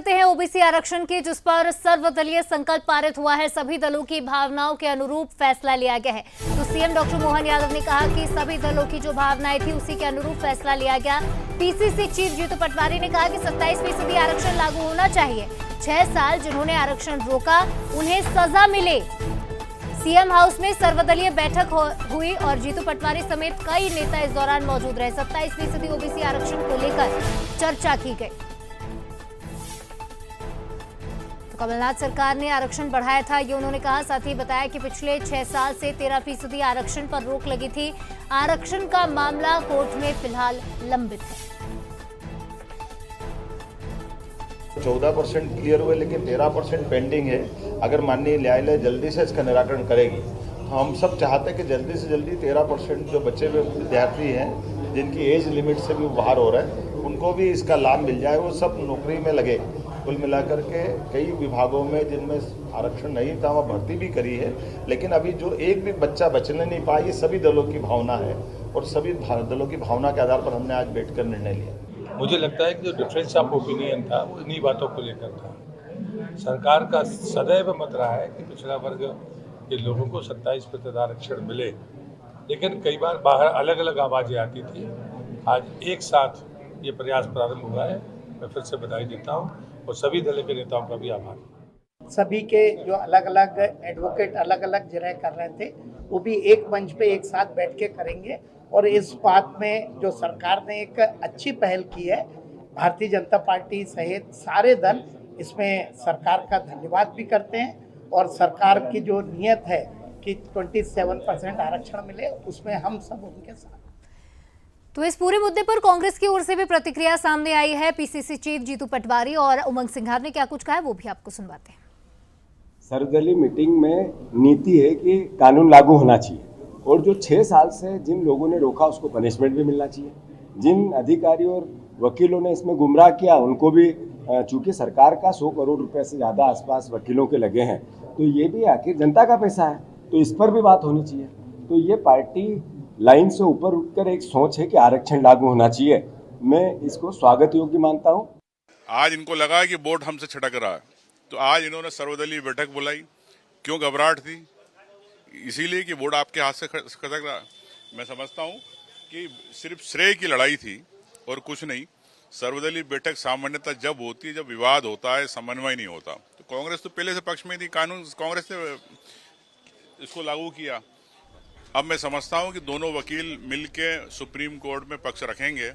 करते हैं ओबीसी आरक्षण की, जिस पर सर्वदलीय संकल्प पारित हुआ है। सभी दलों की भावनाओं के अनुरूप फैसला लिया गया है। तो सीएम डॉक्टर मोहन यादव ने कहा कि सभी दलों की जो भावनाएं थी उसी के अनुरूप फैसला लिया गया। पीसीसी चीफ जीतू पटवारी ने कहा कि 27% आरक्षण लागू होना चाहिए। 6 साल जिन्होंने आरक्षण रोका उन्हें सजा मिले। सीएम हाउस में सर्वदलीय बैठक हुई और जीतू पटवारी समेत कई नेता इस दौरान मौजूद रहे। 27% ओबीसी आरक्षण को लेकर चर्चा की गई। तो कमलनाथ सरकार ने आरक्षण बढ़ाया था, ये उन्होंने कहा। साथ ही बताया कि पिछले 6 साल से 13% आरक्षण पर रोक लगी थी। आरक्षण का मामला कोर्ट में फिलहाल लंबित है। 14% क्लियर हुए, लेकिन 13% पेंडिंग है। अगर माननीय न्यायालय जल्दी से इसका निराकरण करेगी तो हम सब चाहते हैं कि जल्दी से जल्दी 13% जो बचे हुए विद्यार्थी हैं जिनकी एज लिमिट से भी बाहर हो रहा है उनको भी इसका लाभ मिल जाए, वो सब नौकरी में लगे। कुल मिलाकर के कई विभागों में जिनमें आरक्षण नहीं था वहाँ भर्ती भी करी है, लेकिन अभी जो एक भी बच्चा बचने नहीं पाया, ये सभी दलों की भावना है और सभी दलों की भावना के आधार पर हमने आज बैठकर निर्णय लिया। मुझे लगता है कि जो डिफरेंस ऑफ ओपिनियन था वो इन्हीं बातों को लेकर था। सरकार का सदैव मत रहा है कि पिछड़ा वर्ग के लोगों को 27% आरक्षण मिले, लेकिन कई बार बाहर अलग अलग आवाज़ें आती थी। आज एक साथ ये प्रयास प्रारंभ हुआ है। मैं फिर से बधाई देता हूँ और सभी दल के नेताओं का भी आभार। सभी के जो अलग अलग एडवोकेट अलग अलग जगह कर रहे थे वो भी एक मंच पे एक साथ बैठ के करेंगे। और इस बात में जो सरकार ने एक अच्छी पहल की है, भारतीय जनता पार्टी सहित सारे दल इसमें सरकार का धन्यवाद भी करते हैं। और सरकार की जो नियत है कि 27% आरक्षण मिले, उसमें हम सब उनके साथ। तो इस पूरे मुद्दे पर कांग्रेस की ओर से भी प्रतिक्रिया सामने आई है। पीसीसी चीफ जीतू पटवारी और उमंग सिंघार ने क्या कुछ कहा है वो भी आपको सुनवाते हैं। सर्वदलीय मीटिंग में नीति है कि कानून लागू होना चाहिए और जो 6 साल से जिन लोगों ने रोका उसको पनिशमेंट भी मिलना चाहिए। जिन अधिकारियों और वकीलों ने इसमें गुमराह किया उनको भी, चूंकि सरकार का 100 करोड़ रुपए से ज़्यादा आसपास वकीलों के लगे हैं, तो ये भी आखिर जनता का पैसा है, तो इस पर भी बात होनी चाहिए। तो ये पार्टी लाइन से ऊपर उठकर एक सोच है कि आरक्षण लागू होना चाहिए। मैं इसको स्वागत योग्य मानता हूँ। आज इनको लगा कि बोर्ड हमसे छिटक रहा है, तो आज इन्होंने सर्वदलीय बैठक बुलाई। क्यों घबराहट थी? इसीलिए कि बोर्ड आपके हाथ से खसक रहा। मैं समझता हूँ कि सिर्फ श्रेय की लड़ाई थी और कुछ नहीं। सर्वदलीय बैठक सामान्यतः जब होती है जब विवाद होता है, समन्वय नहीं होता। तो कांग्रेस तो पहले से पक्ष में थी, कानून कांग्रेस ने इसको लागू किया। अब मैं समझता हूँ कि दोनों वकील मिलके सुप्रीम कोर्ट में पक्ष रखेंगे